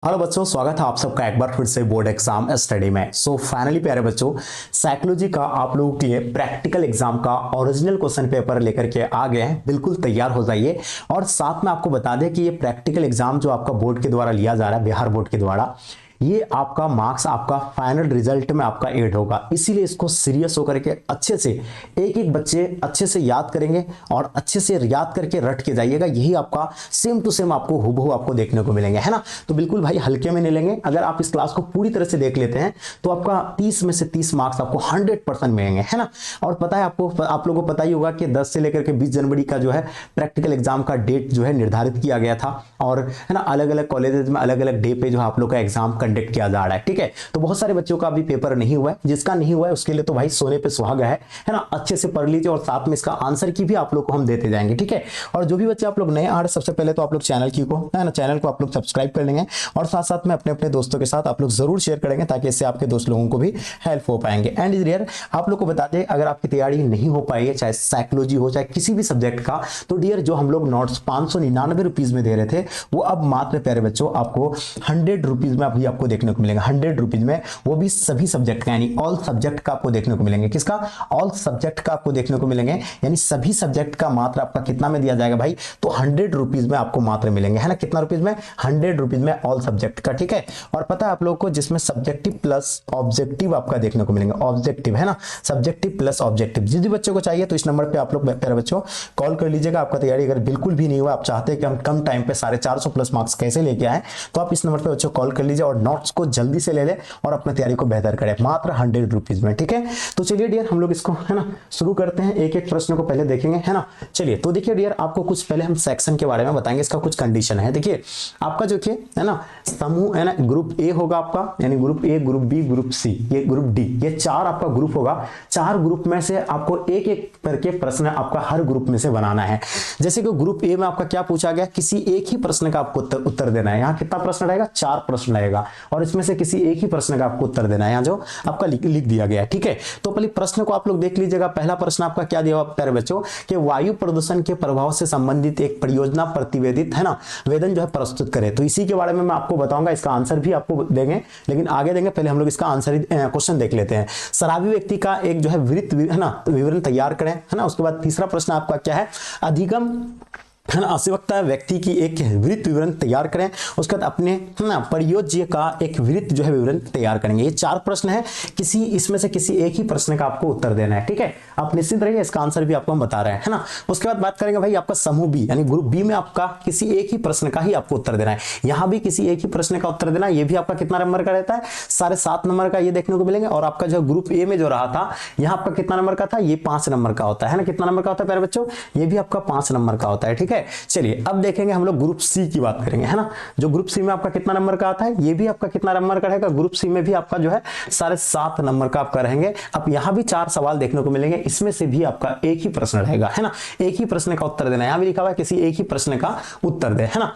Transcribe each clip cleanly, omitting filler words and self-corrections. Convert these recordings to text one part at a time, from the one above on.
Hello बच्चों, स्वागत है आप सबका एक बार फिर से बोर्ड एग्जाम स्टडी में। फाइनली प्यारे बच्चों, साइकोलॉजी का आप लोगों के लिए प्रैक्टिकल एग्जाम का ओरिजिनल क्वेश्चन पेपर लेकर के आ गए हैं। बिल्कुल तैयार हो जाइए। और साथ में आपको बता दें कि ये प्रैक्टिकल एग्जाम जो आपका बोर्ड के द्वारा लिया जा रहा है, बिहार बोर्ड के द्वारा, ये आपका मार्क्स आपका फाइनल रिजल्ट में आपका ऐड होगा। इसीलिए इसको सीरियस होकर के अच्छे से एक एक बच्चे अच्छे से याद करेंगे और अच्छे से याद करके रट के जाइएगा। यही आपका सेम टू सेम आपको हूबहू आपको देखने को मिलेंगे, है ना। तो बिल्कुल भाई हल्के में नहीं लेंगे। अगर आप इस क्लास को पूरी तरह से देख लेते हैं तो आपका 30 में से 30 मार्क्स आपको 100% मिलेंगे, है ना। और पता है आपको, आप लोगों को पता ही होगा कि 10 से लेकर के 20 जनवरी का जो है प्रैक्टिकल एग्जाम का डेट जो है निर्धारित किया गया था। और है ना, अलग अलग कॉलेजेस में अलग अलग डे पे जो है आप लोग का एग्जाम कंडक्ट किया जा रहा है, ठीक है। तो बहुत सारे बच्चों का अभी पेपर नहीं हुआ है। जिसका नहीं हुआ है उसके लिए तो भाई सोने पे सुहागा है ना। अच्छे से पढ़ लीजिए और साथ में इसका आंसर की भी आप लोग को हम देते जाएंगे, ठीक है। और जो भी बच्चे आप लोग नए आ रहे, सबसे पहले तो आप लोग चैनल की को है ना, चैनल को आप लोग सब्सक्राइब कर लेंगे और साथ साथ में अपने अपने दोस्तों के साथ आप लोग जरूर शेयर करेंगे ताकि इससे आपके दोस्त लोगों को भी हेल्प हो पाएंगे। एंड डियर, आप लोग को बता दें, अगर आपकी तैयारी नहीं हो पाई है, चाहे साइकोलॉजी हो चाहे किसी भी सब्जेक्ट का, तो डियर जो हम लोग नोट्स 599 रुपीज में दे रहे थे, वो अब मात्र प्यारे बच्चों आपको 100 रुपीज में अभी आपको देखने को मिलेंगे। 100 रुपीज में, वो भी सभी सब्जेक्ट का, यानी ऑल सब्जेक्ट का आपको देखने को मिलेंगे। किसका? ऑल सब्जेक्ट का आपको देखने को मिलेंगे। यानी सभी सब्जेक्ट का मात्र आपका कितना में दिया जाएगा भाई? तो 100 रुपीज में आपको मात्र मिलेंगे, है ना। कितना रुपीज में? 100 रुपीज में ऑल सब्जेक्ट का, ठीक है। और पता है आप लोगों को, जिसमें सब्जेक्टिव प्लस ऑब्जेक्टिव आपका देखने को मिलेंगे। ऑब्जेक्टिव, है ना, सब्जेक्टिव प्लस ऑब्जेक्टिव। जिस भी बच्चों को चाहिए तो इस नंबर पे आप लोग प्यारे बच्चों कॉल कर लीजिएगा। आपका तैयारी अगर बिल्कुल भी नहीं हुआ, आप चाहते हैं कि हम कम टाइम पे 450 प्लस मार्क्स कैसे लेके आए, तो आप इस नंबर पे बच्चों कॉल कर लीजिए और नोट्स को जल्दी से ले ले और अपने तैयारी को बेहतर करें, मात्र 100 रुपीज में, ठीक है। तो चलिए डियर, हम लोग इसको है ना शुरू करते हैं। एक एक प्रश्न को पहले देखेंगे, है ना। चलिए, तो देखिए डियर, आपको कुछ पहले हम सेक्शन के बारे में बताएंगे। इसका कुछ कंडीशन है। देखिए आपका जो कि है ना समूह है ना, ग्रुप ए होगा आपका, यानी group A, group B, group C, ये ग्रुप डी, ये चार आपका ग्रुप होगा। चार ग्रुप में से आपको एक एक करके प्रश्न आपका हर ग्रुप में से बनाना है। जैसे कि ग्रुप ए में आपका क्या पूछा गया, किसी एक ही प्रश्न का आपको उत्तर देना है। यहाँ कितना प्रश्न रहेगा? 4 प्रश्न रहेगा और इसमें से किसी एक ही प्रश्न का आपको उत्तर देना है, यहाँ जो आपका लिख दिया गया है, ठीक है। तो पहले प्रश्न को आप लोग देख लीजिएगा। पहला प्रश्न आपका क्या दिया हुआ प्यारे बच्चों, कि वायु प्रदूषण के प्रभाव से संबंधित एक परियोजना प्रतिवेदित है ना वेदन जो है प्रस्तुत करे। तो इसी के बारे में मैं आपको बताऊंगा, इसका आंसर भी आपको देंगे, लेकिन आगे देंगे। पहले हम लोग इसका आंसर क्वेश्चन देख लेते हैं। शराबी व्यक्ति का एक जो है वृत्त है ना विवरण तैयार करें, है ना। उसके बाद तीसरा प्रश्न आपका क्या है, अधिगम है ना आवश्यकता व्यक्ति की एक वृत्त विवरण तैयार करें। उसके बाद अपने है ना परियोज्य का एक वृत्त जो है विवरण तैयार करेंगे। ये 4 प्रश्न है, किसी इसमें से किसी एक ही प्रश्न का आपको उत्तर देना है, ठीक है। आप निश्चिंत रहिए, इसका आंसर भी आपको हम बता रहे हैं, है ना। उसके बाद बात करेंगे भाई आपका समूह बी, यानी ग्रुप बी में आपका किसी एक ही प्रश्न का ही आपको उत्तर देना है। यहां भी किसी एक ही प्रश्न का उत्तर देना है। ये भी आपका कितना नंबर का रहता है? 7.5 नंबर का ये देखने को मिलेंगे। और आपका जो ग्रुप ए में जो रहा था, यहाँ आपका कितना नंबर का था? ये 5 नंबर का होता है ना। कितना नंबर का होता है प्यारे बच्चों? ये भी आपका 5 नंबर का होता है, ठीक है। चलिए अब देखेंगे हम लोग ग्रुप सी की बात करेंगे, है ना। जो ग्रुप सी में आपका कितना नंबर का आता है, ये भी आपका कितना नंबर का रहेगा? ग्रुप सी में भी आपका जो है 7.5 नंबर का आपका रहेंगे। अब यहां भी 4 सवाल देखने को मिलेंगे, इसमें से भी आपका एक ही प्रश्न रहेगा, है ना। एक ही प्रश्न का उत्तर देना है। यहां भी लिखा हुआ है किसी एक ही प्रश्न का उत्तर दे, है ना।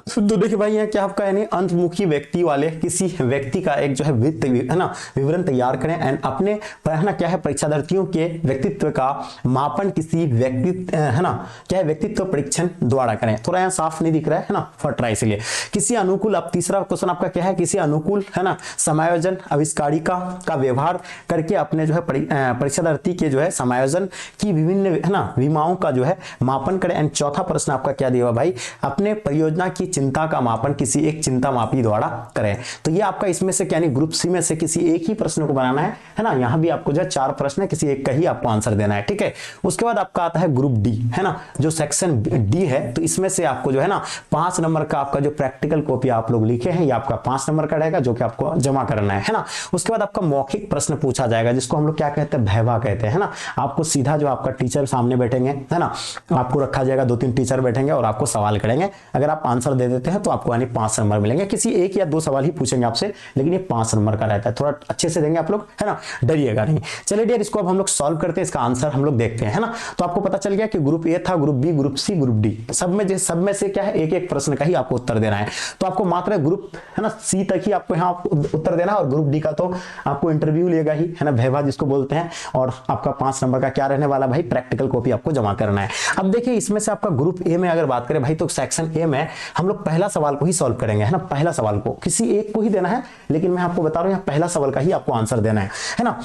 तो देखिए भाई यहाँ क्या आपका, यानी अंतमुखी व्यक्ति वाले किसी व्यक्ति का एक जो है वृत्त है ना विवरण तैयार करें एंड अपने ना क्या है परीक्षार्थियों के व्यक्तित्व का मापन किसी व्यक्तित्व है ना क्या है व्यक्तित्व परीक्षण द्वारा करें। थोड़ा यहाँ साफ नहीं दिख रहा है ना, फट रहा है इसलिए। किसी अनुकूल, अब तीसरा क्वेश्चन आपका क्या है, किसी अनुकूल है ना समायोजन आविष्कारिका का व्यवहार करके अपने जो है परीक्षार्थी के जो है समायोजन की विभिन्न है ना विमाओं का जो है मापन करें। एंड चौथा प्रश्न आपका क्या दिया भाई, अपने परियोजना की चिंता का मापन किसी एक चिंता मापी द्वारा करें। तो ये आपका इसमें से यानी ग्रुप सी में से किसी एक ही प्रश्न को बनाना है ना। यहाँ भी आपको जो है 4 प्रश्न है, किसी एक का ही आपको आंसर देना है, ठीक है। उसके बाद आपका आता है ग्रुप डी, है ना, जो सेक्शन डी है। तो इसमें से आपको जो है ना 5 नंबर का आपका जो प्रैक्टिकल कॉपी आप लोग लिखे हैं, ये आपका 5 नंबर का रहेगा, जो कि आपको जमा करना है ना। उसके बाद आपका मौखिक प्रश्न पूछा जाएगा, जिसको हम लोग क्या कहते हैं, भैवा कहते हैं, है ना। आपको सीधा जो आपका टीचर सामने बैठेंगे, है ना, आपको रखा जाएगा, 2-3 टीचर बैठेंगे और आपको सवाल करेंगे। अगर आप आंसर दे देते हैं तो आपको यानी 5 नंबर मिलेंगे। किसी एक या 2 सवाल ही पूछेंगे आपसे, लेकिन ये 5 नंबर का रहता है। थोड़ा अच्छे से देंगे आप लोग, है ना, डरिएगा नहीं। चलिए डियर, इसको अब हम लोग सॉल्व करते हैं, इसका आंसर हम लोग देखते हैं, है ना। तो आपको पता चल गया कि ग्रुप ए था, group B, group C, group D. D, सब में से क्या है, एक एक प्रश्न का ही आपको उत्तर देना है। तो आपको मात्र ग्रुप है ना सी तक ही आपको यहाँ उत्तर देना है, और ग्रुप डी का तो आपको इंटरव्यू लेगा ही, है ना, विवा जिसको बोलते हैं। और आपका 5 नंबर का क्या रहने वाला भाई, प्रैक्टिकल कॉपी आपको जमा करना है। अब देखिए इसमें से आपका ग्रुप ए में अगर बात करें भाई, तो सेक्शन ए में हम लोग पहला सवाल को ही सॉल्व करेंगे, है ना, पहला सवाल को किसी एक को ही देना है, लेकिन मैं आपको बता रहा हूं यहाँ पहला सवाल का ही आपको आंसर देना है ना।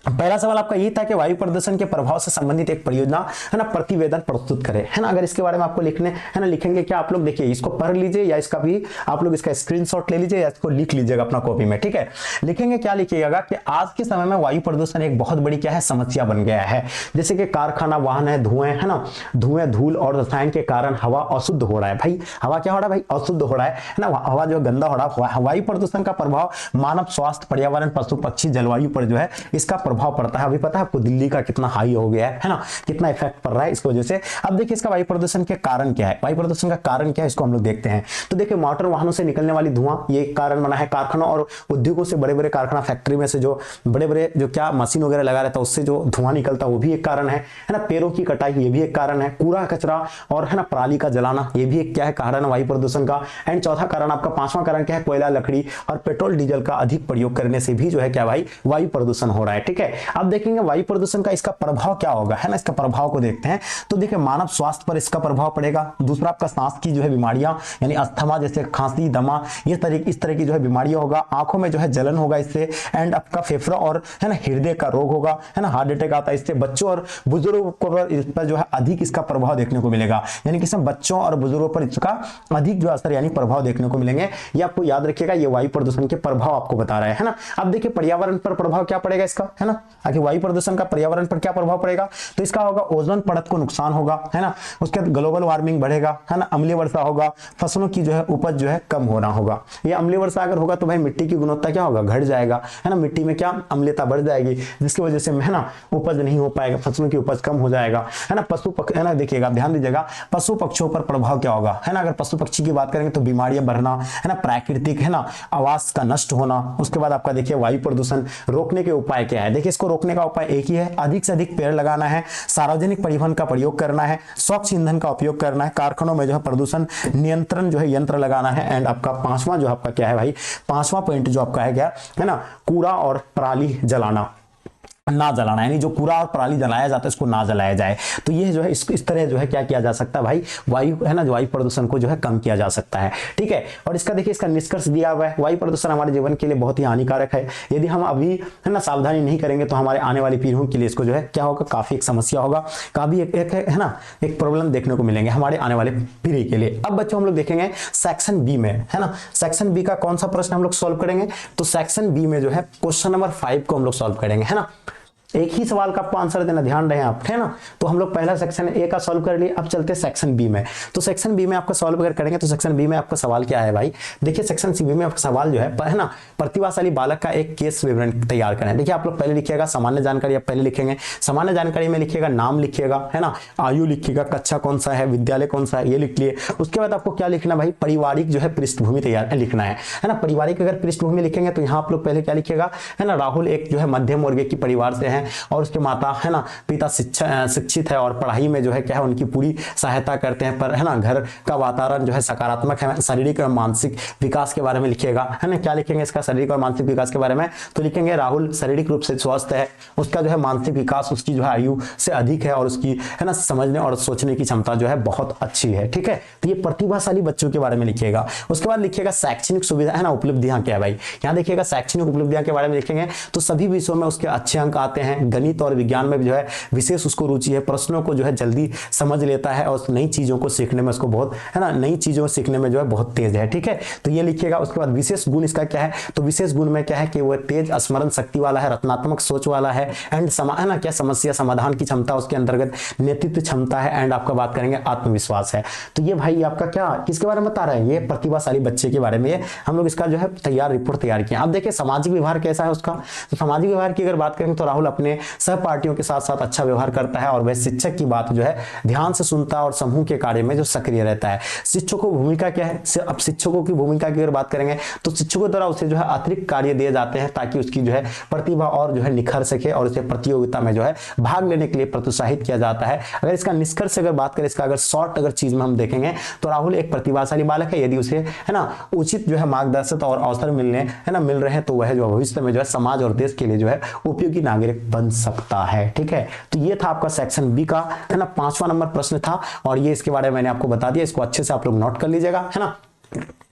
पहला सवाल आपका ये था कि वायु प्रदूषण के प्रभाव से संबंधित एक परियोजना, है ना, प्रतिवेदन प्रस्तुत करें, है ना। अगर इसके बारे में आपको लिखने, है ना, लिखेंगे क्या आप लोग, देखिए इसको पढ़ लीजिए या इसका भी आप लोग इसका स्क्रीनशॉट ले लीजिए या इसको लिख लीजिएगा अपना कॉपी में, ठीक है। लिखेंगे क्या, लिखिएगा कि आज के समय में वायु प्रदूषण एक बहुत बड़ी क्या है, समस्या बन गया है। जैसे कि कारखाना, वाहन है, धुएं, है ना, धुएं, धूल और रसायन के कारण हवा अशुद्ध हो रहा है। भाई हवा क्या हो रहा है भाई, अशुद्ध हो रहा है ना, हवा जो गंदा हो रहा है। वायु प्रदूषण का प्रभाव मानव स्वास्थ्य, पर्यावरण, पशु पक्षी, जलवायु पर जो है इसका प्रभाव पड़ता है। अभी पता है आपको दिल्ली का कितना हाई हो गया है ना, कितना इफेक्ट पड़ रहा है इसकी वजह से। अब देखिए इसका वायु प्रदूषण के कारण क्या है, वायु प्रदूषण का कारण क्या है इसको हम लोग देखते हैं। तो देखिए मोटर वाहनों से निकलने वाली धुआं, ये कारण बना है। कारखानों और उद्योगों से, बड़े बड़े कारखाना, फैक्ट्री में से जो बड़े बड़े जो क्या मशीन वगैरह लगा रहता है उससे जो धुआं निकलता है वो भी एक कारण है ना। पेड़ों की कटाई, ये भी एक कारण है। कूड़ा कचरा और, है ना, पराली का जलाना, ये भी एक क्या है, कारण वायु प्रदूषण का। एंड चौथा कारण आपका, पांचवा कारण क्या है, कोयला, लकड़ी और पेट्रोल डीजल का अधिक प्रयोग करने से भी जो है क्या भाई, वायु प्रदूषण हो रहा है, ठीक है। अब देखेंगे वायु प्रदूषण का इसका प्रभाव क्या होगा, है ना, इसका प्रभाव को देखते हैं। तो देखिए मानव स्वास्थ्य पर इसका प्रभाव पड़ेगा। दूसरा आपका सांस की जो है बीमारियां, यानी अस्थमा, जैसे खांसी, दमा, ये इस तरह की जो है बीमारियां होगा। आंखों में जो है जलन होगा इससे। एंड आपका फेफड़ा और, है ना, हृदय का रोग होगा, है ना, हार्ट अटैक आता है इससे। बच्चों और बुजुर्गों पर इस पर जो है अधिक इसका प्रभाव देखने को मिलेगा, यानी कि इसमें बच्चों और बुजुर्गों पर इसका अधिक जो असर यानी प्रभाव देखने को मिलेंगे। ये आपको याद रखिएगा, ये वायु प्रदूषण के प्रभाव आपको बता रहा है ना। अब देखिए पर्यावरण पर प्रभाव क्या पड़ेगा इसका, है ना, आखिर वायु प्रदूषण का पर्यावरण पर क्या प्रभाव पड़ेगा। तो इसका होगा ओजोन परत को नुकसान होगा, है ना, उसके बाद ग्लोबल वार्मिंग बढ़ेगा, है ना, अम्लीय वर्षा होगा, फसलों की जो है उपज जो है कम होना होगा। ये अम्लीय वर्षा अगर होगा तो भाई मिट्टी की गुणवत्ता क्या होगा, घट जाएगा, है ना, मिट्टी में क्या अम्लता बढ़ जाएगी, जिसकी वजह से, है ना, उपज नहीं हो पाएगा, फसलों की उपज कम हो जाएगा, है ना। है ना, देखिएगा ध्यान दीजिएगा, पशु पक्षियों पर प्रभाव क्या होगा, है ना। अगर पशु पक्षी की बात करेंगे तो बीमारियां बढ़ना, है ना, प्राकृतिक, है ना, आवास का नष्ट होना। उसके बाद आपका देखिए वायु प्रदूषण रोकने के उपाय क्या है। देखिए इसको रोकने का उपाय एक ही है, अधिक से अधिक पेड़ लगाना है, सार्वजनिक परिवहन का प्रयोग करना है, स्वच्छ ईंधन का उपयोग करना है, कारखानों में जो है प्रदूषण नियंत्रण जो है यंत्र लगाना है। एंड आपका पांचवा जो आपका क्या है भाई, पांचवा पॉइंट जो आपका है क्या, है ना, कूड़ा और पराली जलाना, ना जलाना, यानी जो कूड़ा और पराली जलाया जाता है उसको ना जलाया जाए। तो ये जो है इस तरह जो है क्या किया जा सकता है भाई, वायु, है ना, जो वायु प्रदूषण को जो है कम किया जा सकता है, ठीक है। और इसका देखिए इसका निष्कर्ष दिया हुआ है, वायु प्रदूषण हमारे जीवन के लिए बहुत ही हानिकारक है। यदि हम अभी, है ना, सावधानी नहीं करेंगे तो हमारे आने वाली पीढ़ियों के लिए इसको जो है क्या होगा, काफी एक समस्या होगा, काफी एक है ना, एक प्रॉब्लम देखने को मिलेंगे हमारे आने वाले पीढ़ी के लिए। अब बच्चों हम लोग देखेंगे सेक्शन बी में, है ना, सेक्शन बी का कौन सा प्रश्न हम लोग सॉल्व करेंगे। तो सेक्शन बी में जो है क्वेश्चन नंबर 5 को हम लोग सॉल्व करेंगे, है ना। एक ही सवाल का आपको आंसर देना, ध्यान रहे आप, है ना। तो हम लोग पहला सेक्शन ए का सॉल्व कर लिए, अब चलते हैं सेक्शन बी में। तो सेक्शन बी में आपका सॉल्व अगर करेंगे तो सेक्शन बी में आपका सवाल क्या है भाई, देखिए सेक्शन सी बी में आपका सवाल जो है ना, प्रतिभाशाली बालक का एक केस विवरण तैयार करें। देखिए आप लोग पहले लिखिएगा सामान्य जानकारी, आप पहले लिखेंगे सामान्य जानकारी में लिखिएगा नाम लिखिएगा, है ना, आयु लिखिएगा, कक्षा कौन सा है, विद्यालय कौन सा है, ये लिख लिए। उसके बाद आपको क्या लिखना भाई, पारिवारिक जो है पृष्ठभूमि तैयार लिखना है ना। पारिवारिक अगर पृष्ठभूमि लिखेंगे तो यहाँ आप लोग पहले क्या लिखिएगा, है ना, राहुल एक जो है मध्यम वर्ग की परिवार से है और उसके माता, है ना, पिता शिक्षित है और पढ़ाई में जो है क्या है उनकी पूरी सहायता करते हैं, पर, है ना, घर का वातावरण जो है सकारात्मक है। शारीरिक और मानसिक विकास के बारे में लिखिएगा, है ना, क्या लिखेंगे इसका, शारीरिक और मानसिक विकास के बारे में। तो लिखेंगे राहुल शारीरिक रूप से स्वस्थ है, उसका जो है मानसिक विकास उसकी जो है आयु से अधिक है और उसकी, है ना, समझने और सोचने की क्षमता जो है बहुत अच्छी है, ठीक है। तो ये प्रतिभाशाली बच्चों के बारे में लिखिएगा। उसके बाद लिखिएगा शैक्षणिक सुविधा, है ना, उपलब्धियां क्या है भाई, यहाँ देखिएगा शैक्षणिक उपलब्धियां के बारे में लिखेंगे तो सभी विषयों में उसके अच्छे अंक आते हैं। गणित और विज्ञान में भी जो है विशेष उसको रुचि है, प्रश्नों को जो है जल्दी समझ लेता है और नई चीजों को सीखने में उसको बहुत, है ना, नई चीजों को सीखने में जो है बहुत तेज है, ठीक है। तो ये लिखिएगा। उसके बाद विशेष गुण इसका क्या है, तो विशेष गुण में क्या है कि वो तेज स्मरण शक्ति वाला है, रचनात्मक सोच वाला है, एंड है ना क्या, समस्या समाधान की क्षमता उसके अंतर्गत, नेतृत्व क्षमता है, एंड आपका बात करेंगे आत्मविश्वास है। तो ये भाई आपका क्या किसके बारे में बता रहा है, ये प्रतिभाशाली बच्चे के बारे में हम लोग इसका जो है तैयार रिपोर्ट तैयार किया। अब देखिए सामाजिक व्यवहार कैसा है उसका। तो सामाजिक व्यवहार की अगर बात करें तो राहुल अपने अपने सहपाठियों के साथ साथ अच्छा व्यवहार करता है और वह शिक्षक की बात जो है ध्यान से सुनता है और समूह के कार्य में जो सक्रिय रहता है। शिक्षकों की भूमिका क्या है? अब शिक्षकों की भूमिका की अगर बात करेंगे तो शिक्षकों द्वारा उसे जो है अतिरिक्त कार्य दिए जाते हैं ताकि उसकी जो है प्रतिभा और जो है निखर सके और उसे प्रतियोगिता में जो है भाग लेने के लिए प्रोत्साहित किया जाता है। अगर इसका निष्कर्ष अगर बात करें, इसका अगर शॉर्ट अगर चीज में हम देखेंगे तो राहुल एक प्रतिभाशाली बालक है। यदि उसे है ना उचित जो है मार्गदर्शन और अवसर मिल रहे हैं तो वह जो भविष्य में जो है समाज और देश के लिए जो है उपयोगी नागरिक बन सकता है। ठीक है, तो ये था आपका सेक्शन बी का है ना 5वां नंबर प्रश्न था और ये इसके बारे में मैंने आपको बता दिया। इसको अच्छे से आप लोग नोट कर लीजिएगा, है ना,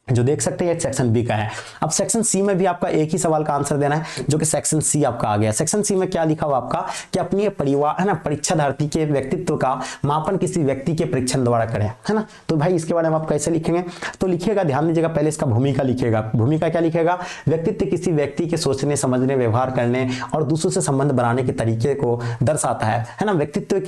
जो देख सकते हैं सेक्शन बी का है। अब सेक्शन सी में भी आपका एक ही सवाल का आंसर देना है जो कि सेक्शन सी आपका आ गया। सेक्शन सी में क्या लिखा हुआ आपका कि अपनी परिवार है ना परीक्षार्थी के व्यक्तित्व का मापन किसी व्यक्ति के परीक्षण द्वारा करें, है ना। तो भाई इसके बारे में आप कैसे लिखेंगे? तो लिखिएगा, ध्यान दीजिएगा, पहले इसका भूमिका लिखिएगा। भूमिका क्या लिखेगा? व्यक्तित्व किसी व्यक्ति के सोचने, समझने, व्यवहार करने और दूसरों से संबंध बनाने के तरीके को दर्शाता है ना। व्यक्तित्व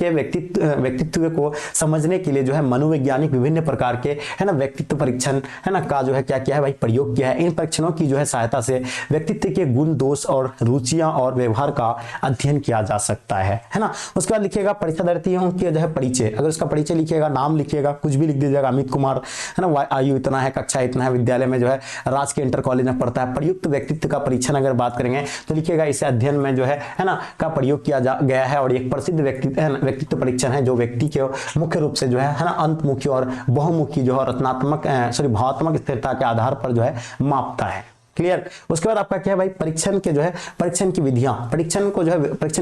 को समझने के लिए जो है मनोवैज्ञानिक विभिन्न प्रकार के है ना व्यक्तित्व परीक्षण है ना का जो है क्या किया है भाई प्रयोग किया है। इन परीक्षणों की जो है सहायता से व्यक्तित्व के गुण, दोष और रुचियां और व्यवहार का अध्ययन किया जा सकता है ना। उसके बाद लिखिएगा परीक्षार्थियों के जो है परिचय। अगर उसका परिचय लिखिएगा, नाम लिखिएगा, कुछ भी लिख दीजिएगा, अमित कुमार है ना, आयु इतना है, कक्षा इतना है, विद्यालय में जो है राजकीय इंटर कॉलेज में पढ़ता है। प्रयुक्त व्यक्तित्व का परीक्षण अगर बात करेंगे तो लिखिएगा इसे अध्ययन में जो है ना का प्रयोग किया गया है और एक प्रसिद्ध व्यक्तित्व परीक्षण है जो व्यक्ति के मुख्य रूप से जो है ना अंतमुखी और बहुमुखी जो है रचनात्मक भावात्मक स्थिरता के आधार पर जो है मापता है। क्लियर। उसके बाद आपका क्या है भाई परीक्षण के जो है परीक्षण की विधियां। परीक्षण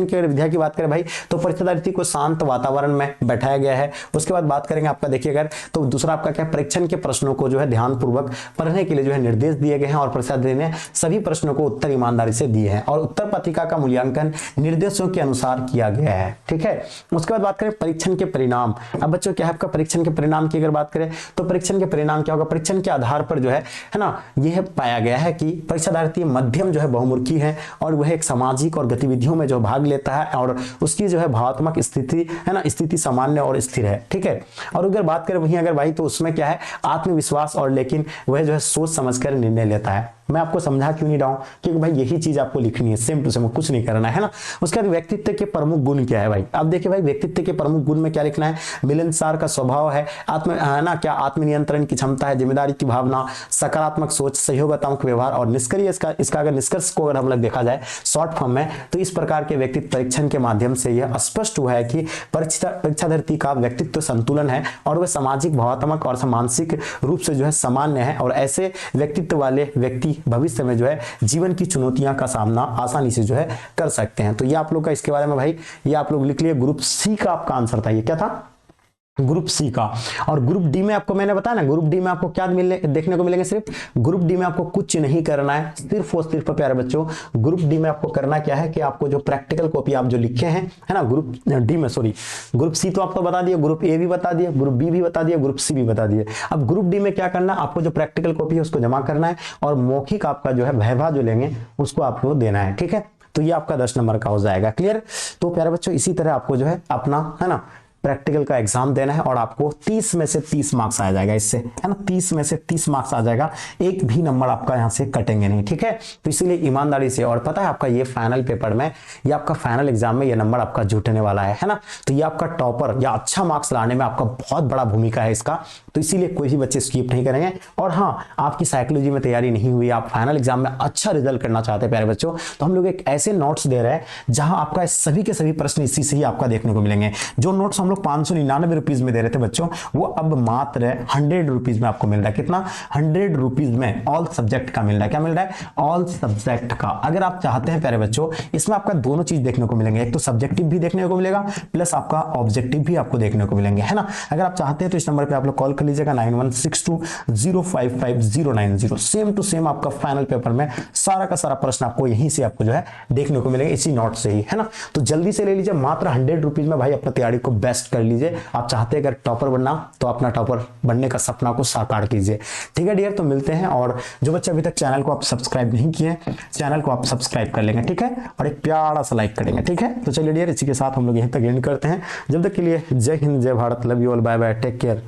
की विधियां की बात करें भाई तो परीक्षार्थी को शांत वातावरण में बैठाया गया है। उसके बाद बात करेंगे आपका देखिए अगर तो दूसरा आपका क्या परीक्षण के प्रश्नों को जो है ध्यानपूर्वक पढ़ने के लिए जो है निर्देश दिए गए हैं और परीक्षार्थी ने सभी प्रश्नों को उत्तर ईमानदारी से दिए हैं और उत्तर पत्रिका का मूल्यांकन निर्देशों के अनुसार किया गया है। ठीक है। उसके बाद बात करें परीक्षण के परिणाम। अब बच्चों क्या है आपका परीक्षण के परिणाम की अगर बात करें तो परीक्षण के परिणाम क्या होगा? परीक्षण के आधार पर जो है ना यह पाया गया है कि परीक्षार्थी मध्यम जो है बहुमुखी है और वह एक सामाजिक और गतिविधियों में जो भाग लेता है और उसकी जो है भावात्मक स्थिति है ना स्थिति सामान्य और स्थिर है। ठीक है। और अगर बात करें वहीं अगर भाई तो उसमें क्या है आत्मविश्वास और लेकिन वह जो है सोच समझकर निर्णय लेता है। मैं आपको समझा क्यों नहीं रहा हूं क्योंकि भाई यही चीज आपको लिखनी है, सेम टू सेम, कुछ नहीं करना है ना। उसके बाद व्यक्तित्व के प्रमुख गुण क्या है भाई? अब देखिए भाई व्यक्तित्व के प्रमुख गुण में क्या लिखना है? मिलनसार का स्वभाव है, आत्मनियंत्रण की क्षमता है, जिम्मेदारी की भावना, सकारात्मक सोच, सहयोगात्मक व्यवहार और निष्क्रिय। इसका अगर निष्कर्ष को अगर हम लोग देखा जाए शॉर्ट फॉर्म में तो इस प्रकार के व्यक्तित्व परीक्षण के माध्यम से यह स्पष्ट हुआ है कि परीक्षार्थी का व्यक्तित्व संतुलन है और वह सामाजिक, भावात्मक और मानसिक रूप से जो है सामान्य है और ऐसे व्यक्तित्व वाले व्यक्ति भविष्य में जो है जीवन की चुनौतियां का सामना आसानी से जो है कर सकते हैं। तो ये आप लोग का इसके बारे में भाई ये आप लोग लिख लिए। ग्रुप सी का आपका आंसर था, ये क्या था? ग्रुप सी का। और ग्रुप डी में आपको मैंने बताया ना ग्रुप डी में आपको क्या देखने को मिलेंगे? सिर्फ ग्रुप डी में आपको कुछ नहीं करना है, सिर्फ और सिर्फ प्यारे बच्चों ग्रुप डी में आपको करना क्या है कि आपको जो प्रैक्टिकल कॉपी आप जो लिखे हैं है ना ग्रुप डी में, सॉरी ग्रुप सी तो आपको बता दिया, ग्रुप ए भी बता दिया, ग्रुप बी भी बता दिया, ग्रुप सी भी बता दिए। अब ग्रुप डी में क्या करना, आपको जो प्रैक्टिकल कॉपी है उसको जमा करना है और मौखिक आपका जो है वैभा जो लेंगे उसको आपको देना है। ठीक है, तो ये आपका 10 नंबर का हो जाएगा। क्लियर। तो प्यारे बच्चों इसी तरह आपको जो है अपना है ना प्रैक्टिकल का एग्जाम देना है और आपको 30 में से 30 मार्क्स आ जाएगा इससे, है ना। 30 में से 30 मार्क्स आ जाएगा, एक भी नंबर आपका यहां से कटेंगे नहीं। ठीक है। तो इसीलिए ईमानदारी से, और पता है आपका ये फाइनल पेपर में या आपका फाइनल एग्जाम में ये नंबर आपका जुटने वाला है ना। तो ये आपका टॉपर या अच्छा मार्क्स लाने में आपका बहुत बड़ा भूमिका है इसका। तो इसीलिए कोई भी बच्चे स्किप नहीं करेंगे। और हाँ, आपकी साइकोलॉजी में तैयारी नहीं हुई, आप फाइनल एग्जाम में अच्छा रिजल्ट करना चाहते हैं प्यारे बच्चों, तो हम लोग एक ऐसे नोट्स दे रहे हैं जहां आपका सभी के सभी प्रश्न इसी से ही आपका देखने को मिलेंगे। जो नोट्स हम लोग 599 रुपीज में दे रहे थे बच्चों, वो अब मात्र 100 रुपीज में आपको मिल रहा है। कितना? 100 रुपीज में ऑल सब्जेक्ट का मिल रहा है। क्या मिल रहा है? ऑल सब्जेक्ट का। अगर आप चाहते हैं प्यारे बच्चों, इसमें आपका दोनों चीज देखने को मिलेंगे, एक तो सब्जेक्टिव भी देखने को मिलेगा प्लस आपका ऑब्जेक्टिव भी आपको देखने को मिलेंगे, है ना। अगर आप चाहते हैं तो इस नंबर पे आप लोग कॉल कर लीजिएगा 9162055090। सेम टू सेम आपका फाइनल पेपर में सारा का सारा प्रश्न आपको यहीं से आपको जो है देखने को मिलेगा, इसी नोट से ही, है ना। तो जल्दी से ले लीजिए, मात्र 100 रुपीज में भाई अपनी तैयारी को बेस्ट कर लीजिए। आप चाहते हैं अगर टॉपर बनना तो अपना टॉपर बनने का सपना को साकार कीजिए। ठीक है डियर, तो मिलते हैं। और जो बच्चे अभी तक चैनल को आप सब्सक्राइब नहीं किए, चैनल को आप सब्सक्राइब कर लेंगे, ठीक है, और एक प्यारा सा लाइक करेंगे। ठीक है, तो चलिए डियर, इसी के साथ हम लोग यहीं तक एंड करते हैं। जब तक के लिए जय हिंद, जय Bharat, love you all, bye bye, take care.